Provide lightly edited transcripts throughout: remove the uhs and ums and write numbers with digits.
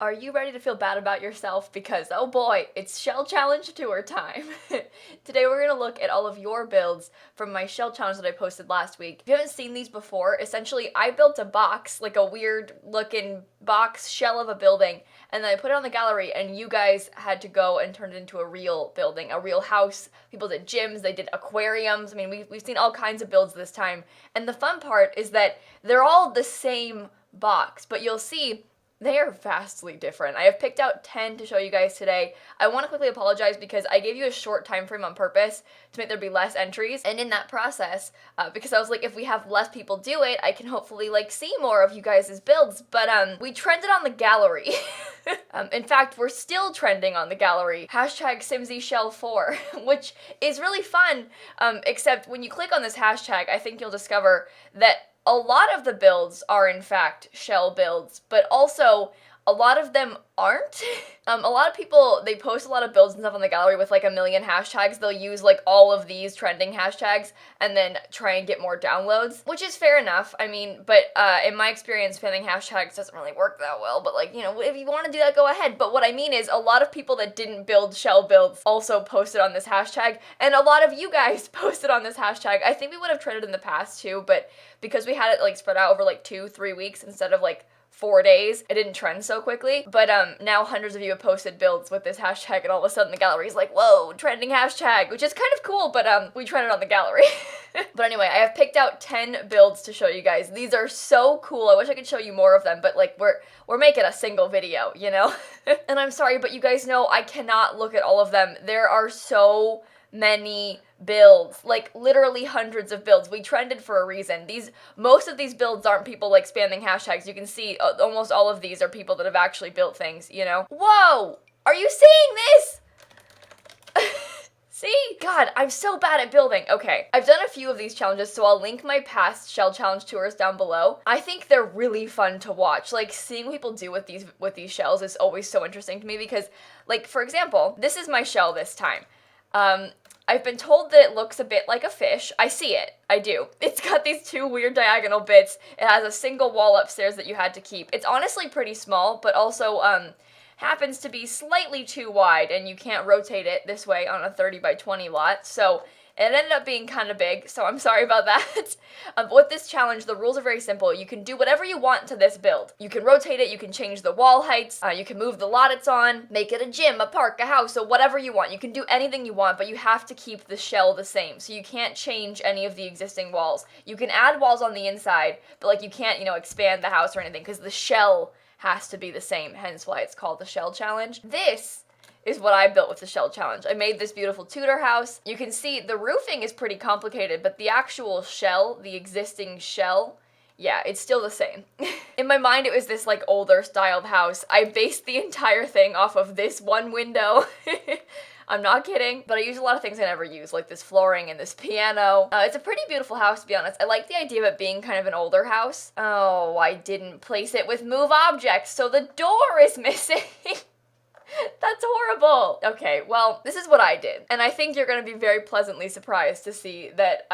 Are you ready to feel bad about yourself? Because, oh boy, it's Shell Challenge Tour time. Today we're going to look at all of your builds from my Shell Challenge that I posted last week. If you haven't seen these before, essentially I built a box, like a weird looking box shell of a building, and then I put it on the gallery, and you guys had to go and turn it into a real building, a real house. People did gyms, they did aquariums. I mean, we've seen all kinds of builds this time. And the fun part is that they're all the same box, but you'll see they are vastly different. I have picked out 10 to show you guys today. I want to quickly apologize because I gave you a short time frame on purpose to make there be less entries, and in that process, because I was like, if we have less people do it, I can hopefully like see more of you guys' builds, but we trended on the gallery. In fact, we're still trending on the gallery. Hashtag simsPete4, which is really fun, except when you click on this hashtag, I think you'll discover that a lot of the builds are in fact shell builds, but also a lot of them aren't. A lot of people, they post a lot of builds and stuff on the gallery with like a million hashtags. They'll use like all of these trending hashtags and then try and get more downloads, which is fair enough. I mean, but in my experience, spamming hashtags doesn't really work that well, but like, you know, if you want to do that, go ahead. But what I mean is a lot of people that didn't build shell builds also posted on this hashtag, and a lot of you guys posted on this hashtag. I think we would have trended in the past too, but because we had it like spread out over like 2-3 weeks instead of like 4 days, it didn't trend so quickly. But now hundreds of you have posted builds with this hashtag, and all of a sudden the gallery's like, whoa, trending hashtag, which is kind of cool, but we trended on the gallery. But anyway, I have picked out 10 builds to show you guys. These are so cool. I wish I could show you more of them, but like we're making a single video, you know? And I'm sorry, but you guys know I cannot look at all of them. There are so many builds, like literally hundreds of builds. We trended for a reason. Most of these builds aren't people like spamming hashtags. You can see almost all of these are people that have actually built things, you know? Whoa! Are you seeing this? See? God, I'm so bad at building. Okay, I've done a few of these challenges, so I'll link my past shell challenge tours down below. I think they're really fun to watch. Like, seeing what people do with these shells is always so interesting to me because, like, for example, this is my shell this time. I've been told that it looks a bit like a fish. I see it. I do. It's got these two weird diagonal bits. It has a single wall upstairs that you had to keep. It's honestly pretty small, but also, happens to be slightly too wide, and you can't rotate it this way on a 30 by 20 lot, so it ended up being kind of big, so I'm sorry about that. With this challenge, the rules are very simple. You can do whatever you want to this build. You can rotate it, you can change the wall heights, you can move the lot it's on, make it a gym, a park, a house, so whatever you want. You can do anything you want, but you have to keep the shell the same, so you can't change any of the existing walls. You can add walls on the inside, but like you can't, you know, expand the house or anything, because the shell has to be the same, hence why it's called the Shell Challenge. This is what I built with the Shell Challenge. I made this beautiful Tudor house. You can see the roofing is pretty complicated, but the actual shell, the existing shell, yeah, it's still the same. In my mind, it was this like older styled house. I based the entire thing off of this one window. I'm not kidding, but I use a lot of things I never use, like this flooring and this piano. It's a pretty beautiful house, to be honest. I like the idea of it being kind of an older house. Oh, I didn't place it with move objects, so the door is missing. That's horrible. Okay, well, this is what I did, and I think you're gonna be very pleasantly surprised to see that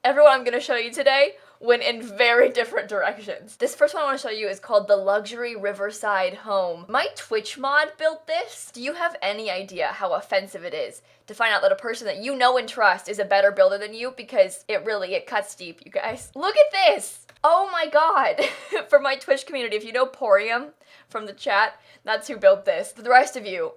everyone I'm gonna show you today went in very different directions. This first one I want to show you is called the Luxury Riverside Home. My Twitch mod built this. Do you have any idea how offensive it is to find out that a person that you know and trust is a better builder than you? Because it cuts deep, you guys. Look at this! Oh my god! For my Twitch community, if you know Aquarium from the chat, that's who built this. For the rest of you,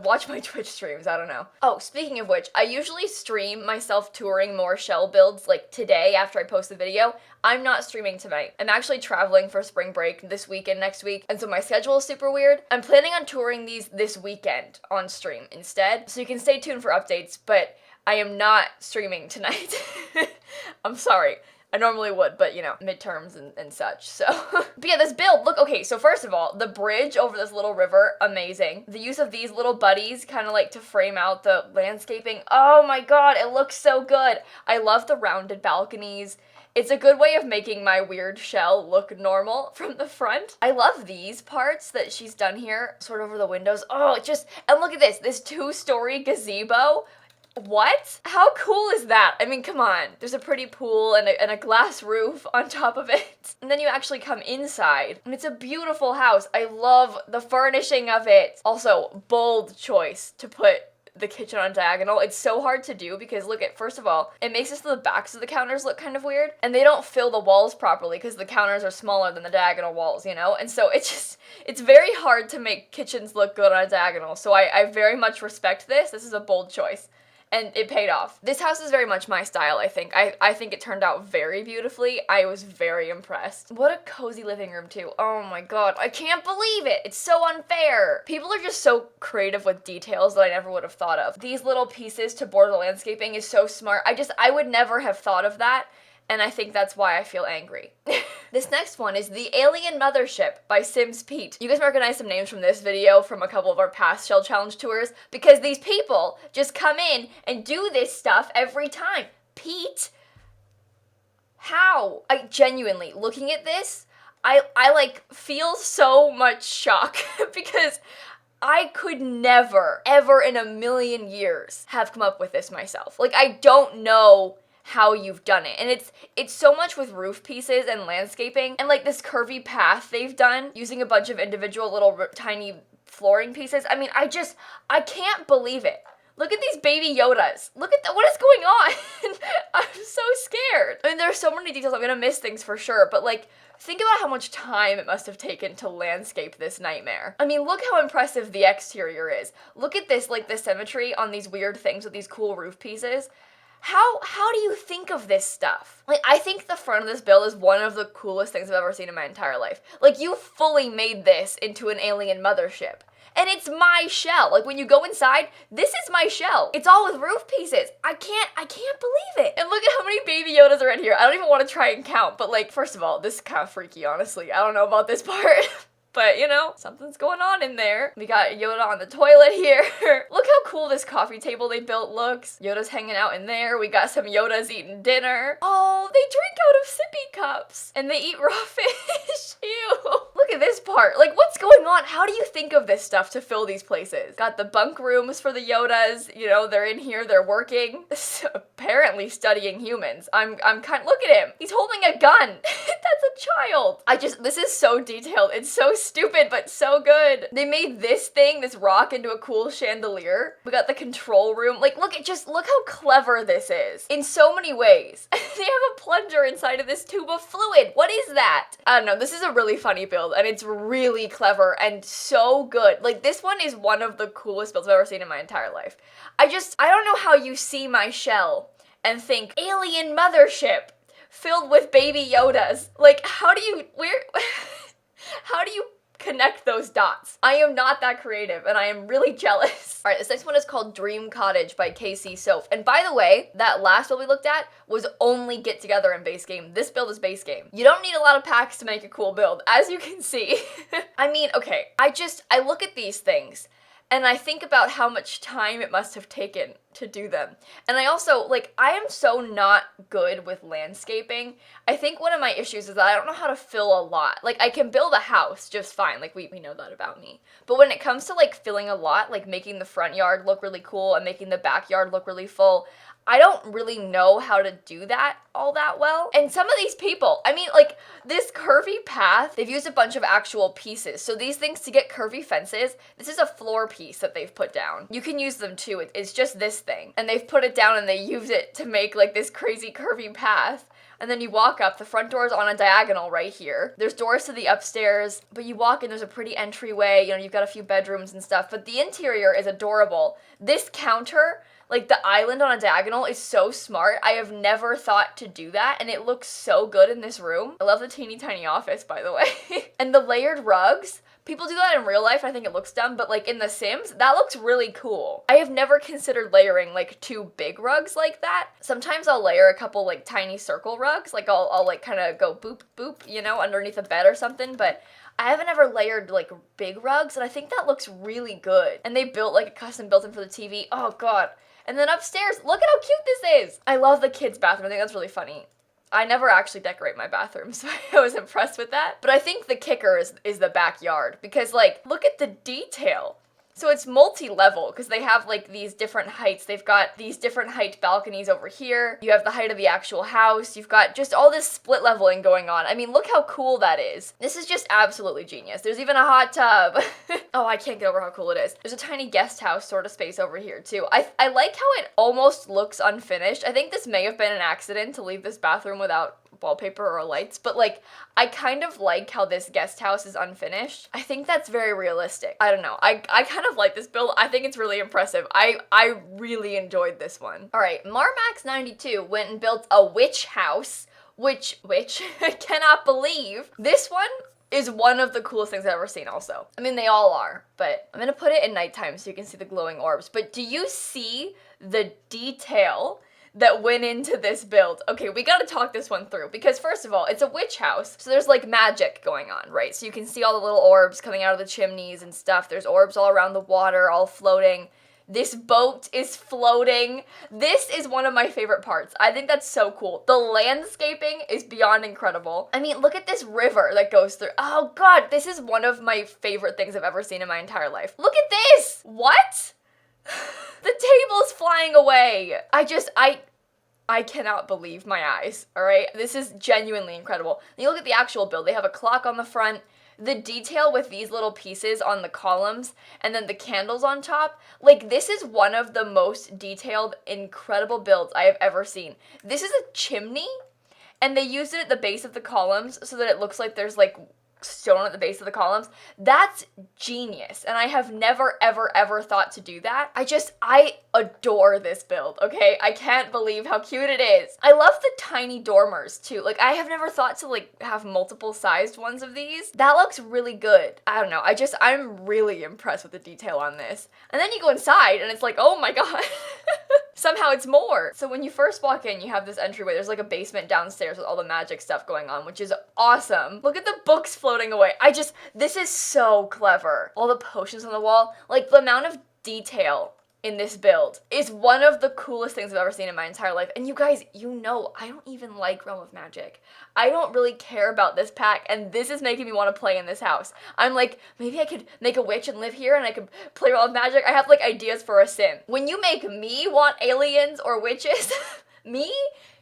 watch my Twitch streams, I don't know. Oh, speaking of which, I usually stream myself touring more shell builds, like today after I post the video. I'm not streaming tonight. I'm actually traveling for spring break this week and next week, and so my schedule is super weird. I'm planning on touring these this weekend on stream instead, so you can stay tuned for updates, but I am not streaming tonight. I'm sorry. I normally would, but you know, midterms and such, so. But yeah, this build, look, okay, so first of all, the bridge over this little river, amazing. The use of these little buddies, kind of like to frame out the landscaping, oh my god, it looks so good. I love the rounded balconies. It's a good way of making my weird shell look normal from the front. I love these parts that she's done here, sort of over the windows. Oh, and look at this 2-story gazebo. What? How cool is that? I mean, come on. There's a pretty pool and a glass roof on top of it. And then you actually come inside, and it's a beautiful house. I love the furnishing of it. Also, bold choice to put the kitchen on diagonal. It's so hard to do because look at, first of all, it makes it so the backs of the counters look kind of weird, and they don't fill the walls properly because the counters are smaller than the diagonal walls, you know? And so it's very hard to make kitchens look good on a diagonal. So I very much respect this. This is a bold choice. And it paid off. This house is very much my style, I think. I think it turned out very beautifully. I was very impressed. What a cozy living room, too. Oh my god, I can't believe it! It's so unfair! People are just so creative with details that I never would have thought of. These little pieces to border the landscaping is so smart. I would never have thought of that, and I think that's why I feel angry. This next one is The Alien Mothership by simsPete. You guys recognize some names from this video from a couple of our past Shell Challenge tours because these people just come in and do this stuff every time. Pete? How? I genuinely, looking at this, I like feel so much shock because I could never, ever in a million years have come up with this myself. Like, I don't know how you've done it. And it's so much with roof pieces and landscaping and like this curvy path they've done using a bunch of individual little tiny flooring pieces. I mean, I can't believe it. Look at these baby Yodas. Look at what is going on? I'm so scared. I mean, there's so many details. I'm gonna miss things for sure, but like, think about how much time it must have taken to landscape this nightmare. I mean, look how impressive the exterior is. Look at this, like the symmetry on these weird things with these cool roof pieces. How do you think of this stuff? Like, I think the front of this build is one of the coolest things I've ever seen in my entire life. Like, you fully made this into an alien mothership. And it's my shell. Like, when you go inside, this is my shell. It's all with roof pieces. I can't believe it. And look at how many baby Yodas are in here. I don't even want to try and count, but like, first of all, this is kind of freaky, honestly. I don't know about this part. But, you know, something's going on in there. We got Yoda on the toilet here. Look how cool this coffee table they built looks. Yoda's hanging out in there. We got some Yodas eating dinner. Oh, they drink out of sippy cups. And they eat raw fish. Ew. Look at this part. Like, what's going on? How do you think of this stuff to fill these places? Got the bunk rooms for the Yodas. You know, they're in here, they're working. Apparently studying humans. I'm kind of, look at him. He's holding a gun. That's a child. this is so detailed. It's so stupid, but so good. They made this thing, this rock, into a cool chandelier. We got the control room. Like, look how clever this is in so many ways. They have a plunger inside of this tube of fluid. What is that? I don't know. This is a really funny build, and it's really clever and so good. Like, this one is one of the coolest builds I've ever seen in my entire life. I don't know how you see my shell and think, alien mothership filled with baby Yodas. Like, how do you connect those dots? I am not that creative, and I am really jealous. All right, this next one is called Dream Cottage by KCsoph. And by the way, that last build we looked at was only get together in base game. This build is base game. You don't need a lot of packs to make a cool build, as you can see. I mean, okay, I look at these things, and I think about how much time it must have taken to do them. And I also, like, I am so not good with landscaping. I think one of my issues is that I don't know how to fill a lot. Like, I can build a house just fine. Like, we know that about me. But when it comes to, like, filling a lot, like making the front yard look really cool and making the backyard look really full, I don't really know how to do that all that well. And some of these people, I mean, like, this curvy path, they've used a bunch of actual pieces. So these things, to get curvy fences, this is a floor piece that they've put down. You can use them too. It's just this thing. And they've put it down and they use it to make like this crazy curvy path. And then you walk up, the front door is on a diagonal right here. There's doors to the upstairs, but you walk in, there's a pretty entryway, you know, you've got a few bedrooms and stuff, but the interior is adorable. This counter, like the island on a diagonal, is so smart. I have never thought to do that, and it looks so good in this room. I love the teeny tiny office, by the way. And the layered rugs, people do that in real life, I think it looks dumb, but like in The Sims, that looks really cool. I have never considered layering like two big rugs like that. Sometimes I'll layer a couple like tiny circle rugs, like I'll like kind of go boop, boop, you know, underneath a bed or something, but I haven't ever layered like big rugs, and I think that looks really good. And they built like a custom built-in for the TV. Oh god. And then upstairs, look at how cute this is. I love the kids' bathroom. I think that's really funny. I never actually decorate my bathroom, so I was impressed with that. But I think the kicker is the backyard, because like, look at the detail. So it's multi-level because they have like these different heights. They've got these different height balconies over here. You have the height of the actual house. You've got just all this split leveling going on. I mean, look how cool that is. This is just absolutely genius. There's even a hot tub. Oh, I can't get over how cool it is. There's a tiny guest house sort of space over here too. I like how it almost looks unfinished. I think this may have been an accident to leave this bathroom without wallpaper or lights, but like I kind of like how this guest house is unfinished. I think that's very realistic. I don't know. I kind of like this build. I think it's really impressive. I really enjoyed this one. All right, Marmax92 went and built a witch house, which I cannot believe. This one is one of the coolest things I've ever seen also. I mean, they all are, but I'm gonna put it at nighttime so you can see the glowing orbs. But do you see the detail that went into this build? Okay, we gotta talk this one through because first of all, it's a witch house, so there's like magic going on, right? So you can see all the little orbs coming out of the chimneys and stuff. There's orbs all around the water, all floating. This boat is floating. This is one of my favorite parts. I think that's so cool. The landscaping is beyond incredible. I mean, look at this river that goes through. Oh God, this is one of my favorite things I've ever seen in my entire life. Look at this! What? The table's flying away. I cannot believe my eyes, all right? This is genuinely incredible. And you look at the actual build. They have a clock on the front. The detail with these little pieces on the columns and then the candles on top, like this is one of the most detailed, incredible builds I have ever seen. This is a chimney and they used it at the base of the columns so that it looks like there's like stone at the base of the columns. That's genius. And I have never, ever, ever thought to do that. I adore this build, okay? I can't believe how cute it is. I love the tiny dormers too. Like I have never thought to like have multiple sized ones of these. That looks really good. I don't know. I'm really impressed with the detail on this. And then you go inside and it's like, oh my God. Somehow it's more. So when you first walk in, you have this entryway. There's like a basement downstairs with all the magic stuff going on, which is awesome. Look at the books floating away. This is so clever. All the potions on the wall, like the amount of detail in this build is one of the coolest things I've ever seen in my entire life. And you guys, you know, I don't even like Realm of Magic. I don't really care about this pack, and this is making me want to play in this house. I'm like, maybe I could make a witch and live here and I could play Realm of Magic. I have like ideas for a sim. When you make me want aliens or witches, me,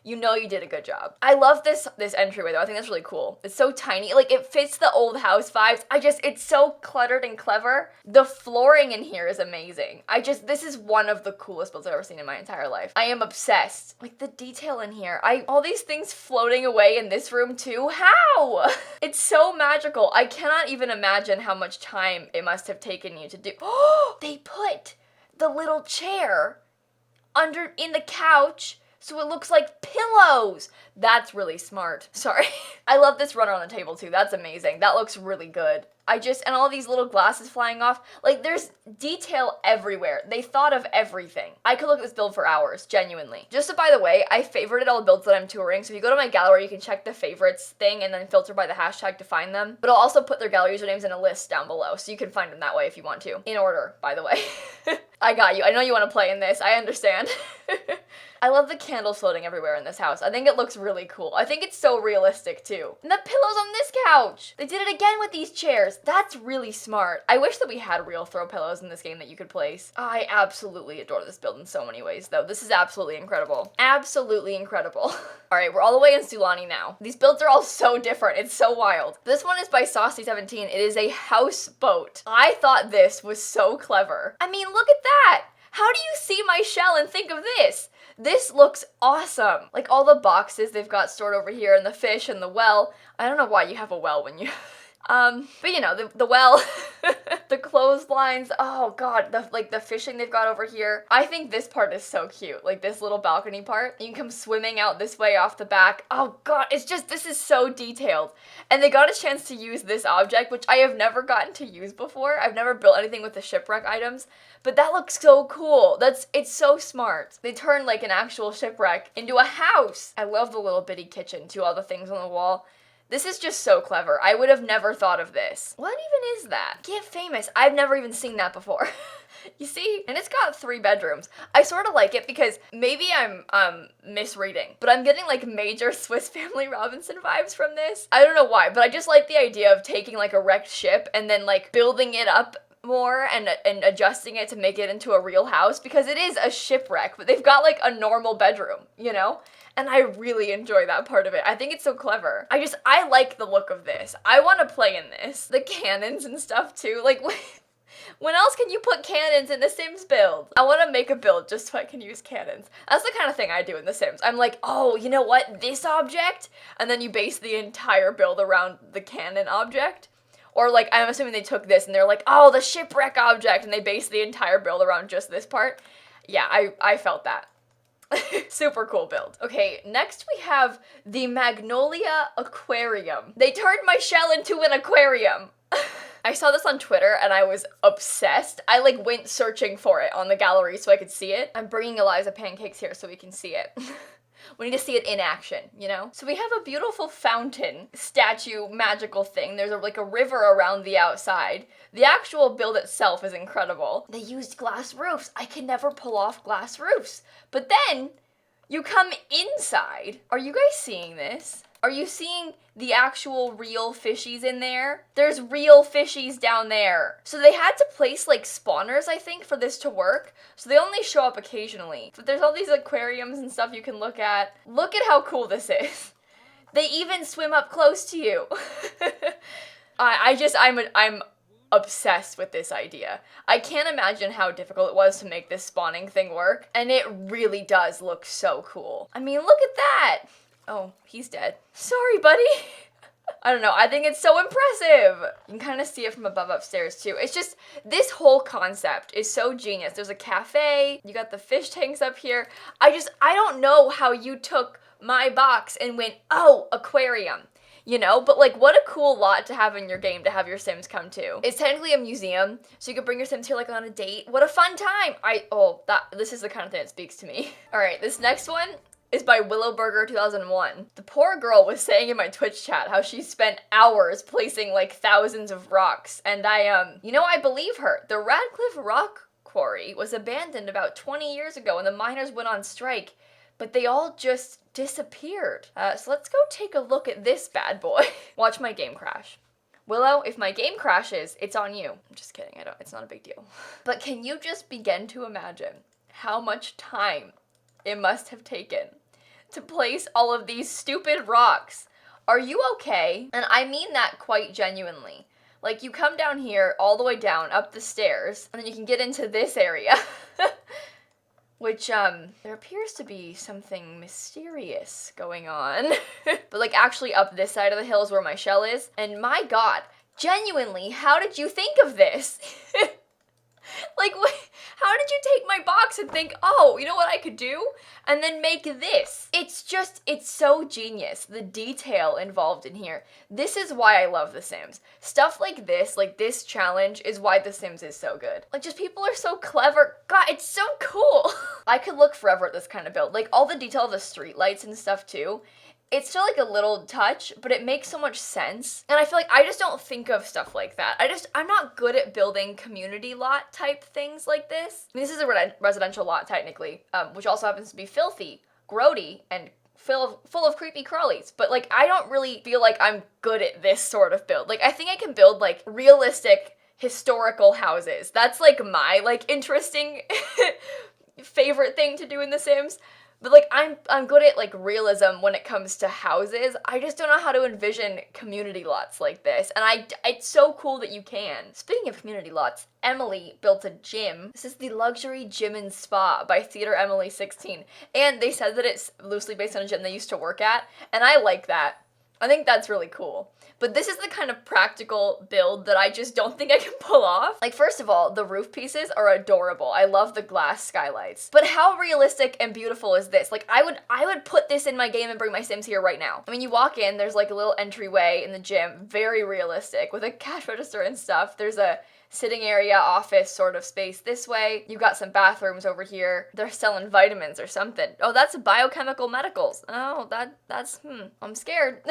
you know you did a good job. I love this entryway though. I think that's really cool. It's so tiny. Like it fits the old house vibes. It's so cluttered and clever. The flooring in here is amazing. This is one of the coolest builds I've ever seen in my entire life. I am obsessed. Like the detail in here. All these things floating away in this room too. How? It's so magical. I cannot even imagine how much time it must have taken you to do. Oh, they put the little chair in the couch so it looks like pillows. That's really smart. Sorry. I love this runner on the table too. That's amazing. That looks really good. And all these little glasses flying off. Like there's detail everywhere. They thought of everything. I could look at this build for hours, genuinely. Just so by the way, I favorited all the builds that I'm touring. So if you go to my gallery, you can check the favorites thing and then filter by the hashtag to find them. But I'll also put their gallery usernames in a list down below. So you can find them that way if you want to. In order, by the way. I got you. I know you want to play in this. I understand. I love the candles floating everywhere in this house. I think it looks really cool. I think it's so realistic too. And the pillows on this couch. They did it again with these chairs. That's really smart. I wish that we had real throw pillows in this game that you could place. I absolutely adore this build in so many ways though. This is absolutely incredible. Absolutely incredible. All right, we're all the way in Sulani now. These builds are all so different. It's so wild. This one is by Saucy17. It is a houseboat. I thought this was so clever. I mean, look at that. How do you see my shell and think of this? This looks awesome. Like all the boxes they've got stored over here and the fish and the well. I don't know why you have a well when you... but you know, the well, the clotheslines, oh God, the fishing they've got over here. I think this part is so cute, like this little balcony part. You can come swimming out this way off the back. Oh God, this is so detailed. And they got a chance to use this object, which I have never gotten to use before. I've never built anything with the shipwreck items, but that looks so cool. It's so smart. They turned like an actual shipwreck into a house. I love the little bitty kitchen too, all the things on the wall. This is just so clever. I would have never thought of this. What even is that? Get famous. I've never even seen that before. You see? And it's got 3 bedrooms. I sort of like it because maybe I'm misreading, but I'm getting like major Swiss Family Robinson vibes from this. I don't know why, but I just like the idea of taking like a wrecked ship and then like building it up more and adjusting it to make it into a real house, because it is a shipwreck, but they've got like a normal bedroom, you know? And I really enjoy that part of it. I think it's so clever. I like the look of this. I want to play in this. The cannons and stuff too. Like, when else can you put cannons in the Sims build? I want to make a build just so I can use cannons. That's the kind of thing I do in the Sims. I'm like, oh, you know what? This object? And then you base the entire build around the cannon object. Or like, I'm assuming they took this and they're like, oh, the shipwreck object, and they base the entire build around just this part. Yeah, I felt that. Super cool build. Okay, next we have the Magnolia Aquarium. They turned my shell into an aquarium. I saw this on Twitter and I was obsessed. I like went searching for it on the gallery so I could see it. I'm bringing Eliza pancakes here so we can see it. We need to see it in action, you know? So we have a beautiful fountain, statue, magical thing. There's like a river around the outside. The actual build itself is incredible. They used glass roofs. I can never pull off glass roofs. But then you come inside. Are you guys seeing this? Are you seeing the actual real fishies in there? There's real fishies down there. So they had to place like spawners, I think, for this to work. So they only show up occasionally. But there's all these aquariums and stuff you can look at. Look at how cool this is. They even swim up close to you. I'm obsessed with this idea. I can't imagine how difficult it was to make this spawning thing work. And it really does look so cool. I mean, look at that. Oh, he's dead. Sorry, buddy. I don't know. I think it's so impressive. You can kind of see it from above upstairs too. It's just, this whole concept is so genius. There's a cafe. You got the fish tanks up here. I don't know how you took my box and went, oh, aquarium. You know, but like, what a cool lot to have in your game to have your Sims come to. It's technically a museum, so you could bring your Sims here like on a date. What a fun time. This is the kind of thing that speaks to me. All right, this next one is by Willowburger 2001. The poor girl was saying in my Twitch chat how she spent hours placing like thousands of rocks, and I believe her. The Radcliffe Rock Quarry was abandoned about 20 years ago and the miners went on strike, but they all just disappeared. So let's go take a look at this bad boy. Watch my game crash. Willow, if my game crashes, it's on you. I'm just kidding, it's not a big deal. But can you just begin to imagine how much time it must have taken to place all of these stupid rocks? Are you okay? And I mean that quite genuinely. Like, you come down here, all the way down, up the stairs, and then you can get into this area. Which, there appears to be something mysterious going on. But like, actually up this side of the hill is where my shell is. And my god, genuinely, how did you think of this? Like, how did you take my box and think, oh, you know what I could do? And then make this. It's so genius, the detail involved in here. This is why I love The Sims. Stuff like this challenge is why The Sims is so good. Like, just people are so clever. God, it's so cool. I could look forever at this kind of build. Like, all the detail of the street lights and stuff too. It's still like a little touch, but it makes so much sense. And I feel like I just don't think of stuff like that. I'm not good at building community lot type things like this. I mean, this is a residential lot technically, which also happens to be filthy, grody, and full of creepy crawlies. But like, I don't really feel like I'm good at this sort of build. Like, I think I can build like realistic historical houses. That's like my like interesting favorite thing to do in The Sims. But like, I'm good at like realism when it comes to houses. I just don't know how to envision community lots like this. And it's so cool that you can. Speaking of community lots, Emily built a gym. This is the Luxury Gym and Spa by Theater Emily 16. And they said that it's loosely based on a gym they used to work at. And I like that. I think that's really cool. But this is the kind of practical build that I just don't think I can pull off. Like, first of all, the roof pieces are adorable. I love the glass skylights. But how realistic and beautiful is this? Like, I would put this in my game and bring my Sims here right now. I mean, you walk in, there's like a little entryway in the gym, very realistic, with a cash register and stuff. There's a sitting area, office sort of space this way. You've got some bathrooms over here. They're selling vitamins or something. Oh, that's biochemical medicals. Oh, that's, I'm scared.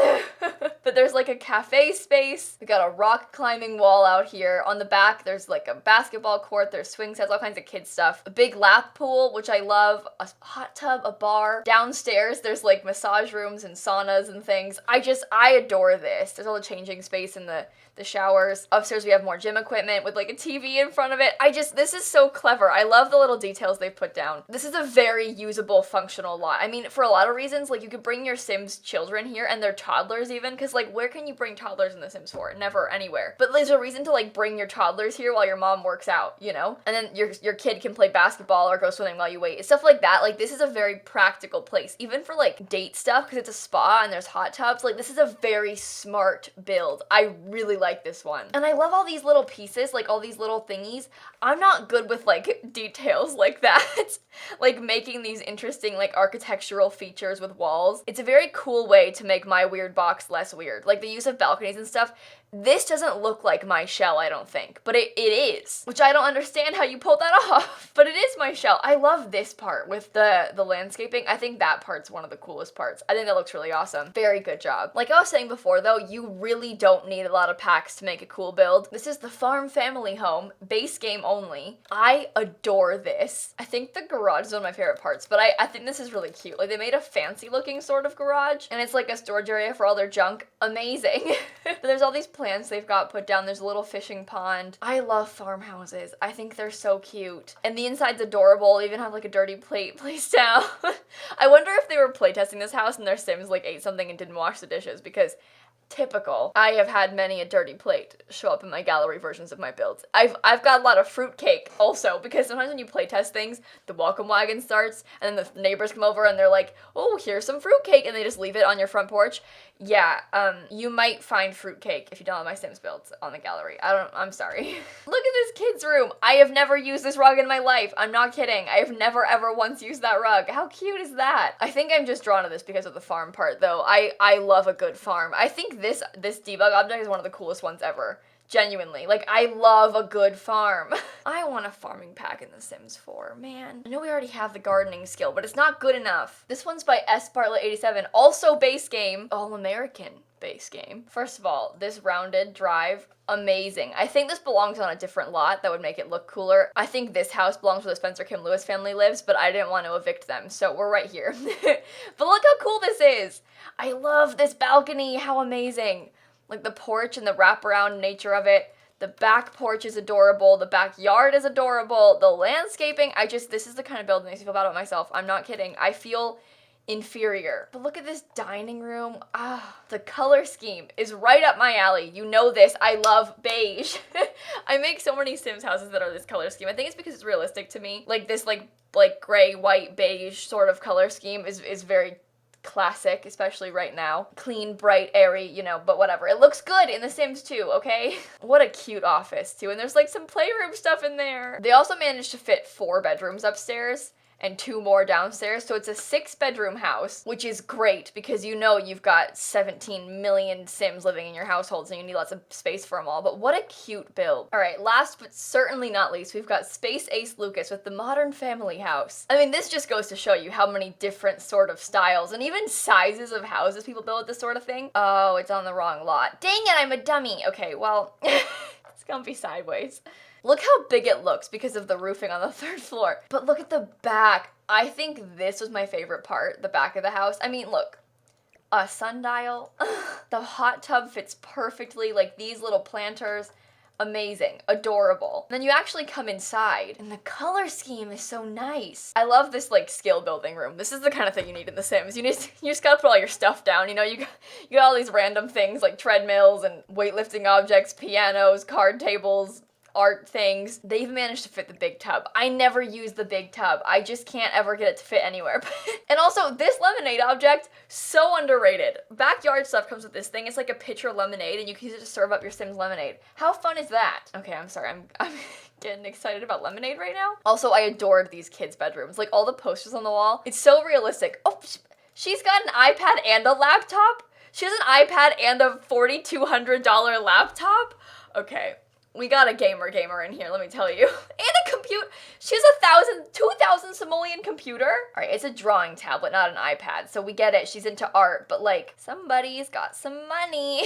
But there's like a cafe space. We got a rock climbing wall out here. On the back, there's like a basketball court. There's swing sets, all kinds of kid stuff. A big lap pool, which I love. A hot tub, a bar. Downstairs, there's like massage rooms and saunas and things. I adore this. There's all the changing space in the the showers. Upstairs we have more gym equipment with like a TV in front of it. This is so clever. I love the little details they put down. This is a very usable, functional lot. I mean, for a lot of reasons, like you could bring your Sims children here and their toddlers even, because like where can you bring toddlers in The Sims 4? Never, anywhere. But there's a reason to like bring your toddlers here while your mom works out, you know? And then your kid can play basketball or go swimming while you wait. Stuff like that. Like this is a very practical place, even for like date stuff, because it's a spa and there's hot tubs. Like this is a very smart build. I really like this one. And I love all these little pieces, like all these little thingies. I'm not good with like details like that. Like making these interesting like architectural features with walls. It's a very cool way to make my weird box less weird. Like the use of balconies and stuff. This doesn't look like my shell, I don't think, but it is, which I don't understand how you pulled that off, but it is my shell. I love this part with the landscaping. I think that part's one of the coolest parts. I think that looks really awesome. Very good job. Like I was saying before though, you really don't need a lot of packs to make a cool build. This is the Farm Family Home, base game only. I adore this. I think the garage is one of my favorite parts, but I think this is really cute. Like they made a fancy looking sort of garage, and it's like a storage area for all their junk. Amazing. But there's all these plants they've got put down. There's a little fishing pond. I love farmhouses. I think they're so cute. And the inside's adorable. They even have like a dirty plate placed down. I wonder if they were playtesting this house and their Sims like ate something and didn't wash the dishes, because typical. I have had many a dirty plate show up in my gallery versions of my builds. I've got a lot of fruitcake also, because sometimes when you playtest things, the welcome wagon starts and then the neighbors come over and they're like, oh, here's some fruitcake, and they just leave it on your front porch. Yeah, you might find fruitcake if you don't have my Sims builds on the gallery. I'm sorry. Look at this kid's room. I have never used this rug in my life. I'm not kidding. I have never ever once used that rug. How cute is that? I think I'm just drawn to this because of the farm part though. I love a good farm. I think this debug object is one of the coolest ones ever. Genuinely. Like, I love a good farm. I want a farming pack in The Sims 4, man. I know we already have the gardening skill, but it's not good enough. This one's by sbartlett87, also base game, all-American base game. First of all, this rounded drive, amazing. I think this belongs on a different lot that would make it look cooler. I think this house belongs where the Spencer Kim Lewis family lives, but I didn't want to evict them, so we're right here. But look how cool this is. I love this balcony, how amazing. Like the porch and the wraparound nature of it. The back porch is adorable. The backyard is adorable. The landscaping, this is the kind of build that makes me feel bad about myself. I'm not kidding. I feel inferior. But look at this dining room. The color scheme is right up my alley. You know this. I love beige. I make so many Sims houses that are this color scheme. I think it's because it's realistic to me. Like this like gray, white, beige sort of color scheme is very classic, especially right now. Clean, bright, airy, you know, but whatever. It looks good in The Sims 2, okay? What a cute office, too. And there's like some playroom stuff in there. They also managed to fit 4 bedrooms upstairs and 2 more downstairs, so it's a 6-bedroom house, which is great because you know you've got 17 million Sims living in your household, so you need lots of space for them all, but what a cute build. All right, last but certainly not least, we've got spaceacelukas with the modern family house. I mean, this just goes to show you how many different sort of styles and even sizes of houses people build with this sort of thing. Oh, it's on the wrong lot. Dang it, I'm a dummy. Okay, well, it's gonna be sideways. Look how big it looks because of the roofing on the 3rd floor. But look at the back. I think this was my favorite part, the back of the house. I mean, look, a sundial. The hot tub fits perfectly, like these little planters. Amazing, adorable. And then you actually come inside and the color scheme is so nice. I love this like skill building room. This is the kind of thing you need in The Sims. You just gotta put all your stuff down, you know, you got all these random things like treadmills and weightlifting objects, pianos, card tables, art things. They've managed to fit the big tub. I never use the big tub. I just can't ever get it to fit anywhere. And also, this lemonade object, so underrated. Backyard stuff comes with this thing. It's like a pitcher of lemonade, and you can use it to serve up your Sims lemonade. How fun is that? Okay, I'm sorry. I'm getting excited about lemonade right now. Also, I adored these kids' bedrooms. Like, all the posters on the wall. It's so realistic. Oh, she's got an iPad and a laptop? She has an iPad and a $4,200 laptop? Okay. We got a gamer in here, let me tell you. And a computer. She has 2,000 simoleon computer. All right, it's a drawing tablet, not an iPad. So we get it, she's into art, but like, somebody's got some money.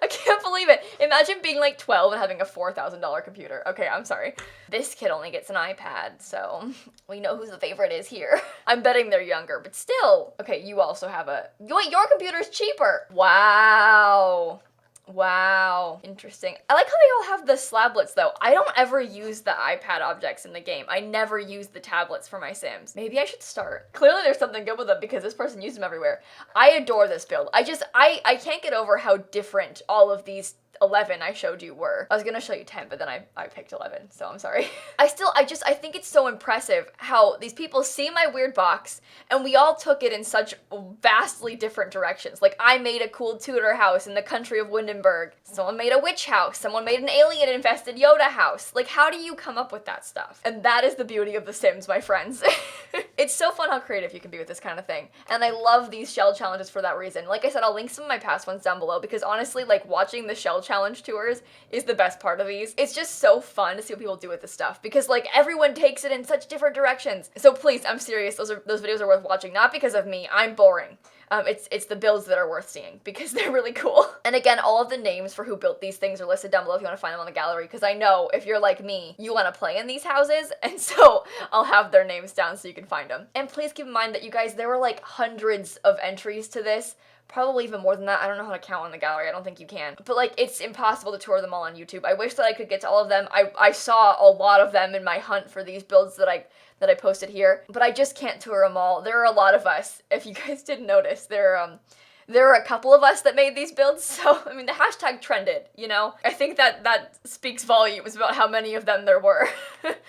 I can't believe it. Imagine being like 12 and having a $4,000 computer. Okay, I'm sorry. This kid only gets an iPad, so we know who the favorite is here. I'm betting they're younger, but still. Okay, you also have wait, your computer's cheaper. Wow. Wow, interesting. I like how they all have the slablets though. I don't ever use the iPad objects in the game. I never use the tablets for my Sims. Maybe I should start. Clearly there's something good with them because this person used them everywhere. I adore this build. I can't get over how different all of these 11 I showed you were. I was gonna show you 10, but then I picked 11, so I'm sorry. I think it's so impressive how these people see my weird box and we all took it in such vastly different directions. Like, I made a cool Tudor house in the country of Windenburg. Someone made a witch house. Someone made an alien-infested Yoda house. Like, how do you come up with that stuff? And that is the beauty of The Sims, my friends. It's so fun how creative you can be with this kind of thing. And I love these shell challenges for that reason. Like I said, I'll link some of my past ones down below because honestly, like, watching the shell challenge tours is the best part of these. It's just so fun to see what people do with this stuff because, like, everyone takes it in such different directions. So please, I'm serious, those videos are worth watching, not because of me. I'm boring. It's the builds that are worth seeing because they're really cool. And again, all of the names for who built these things are listed down below if you want to find them on the gallery, because I know if you're like me, you want to play in these houses, and so I'll have their names down so you can find them. And please keep in mind that, you guys, there were like hundreds of entries to this. Probably even more than that. I don't know how to count on the gallery. I don't think you can. But, like, it's impossible to tour them all on YouTube. I wish that I could get to all of them. I saw a lot of them in my hunt for these builds that I posted here, but I just can't tour them all. There are a lot of us. If you guys didn't notice, there are a couple of us that made these builds, so, I mean, the hashtag trended, you know? I think that speaks volumes about how many of them there were.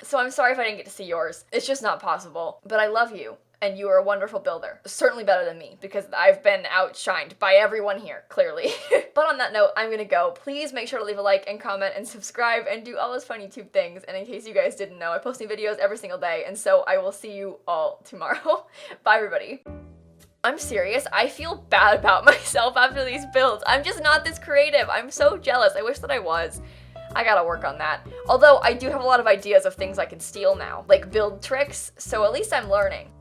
So I'm sorry if I didn't get to see yours. It's just not possible. But I love you. And you are a wonderful builder. Certainly better than me, because I've been outshined by everyone here, clearly. But on that note, I'm gonna go. Please make sure to leave a like and comment and subscribe and do all those fun YouTube things. And in case you guys didn't know, I post new videos every single day, and so I will see you all tomorrow. Bye, everybody. I'm serious, I feel bad about myself after these builds. I'm just not this creative. I'm so jealous. I wish that I was. I gotta work on that. Although I do have a lot of ideas of things I can steal now, like build tricks, so at least I'm learning.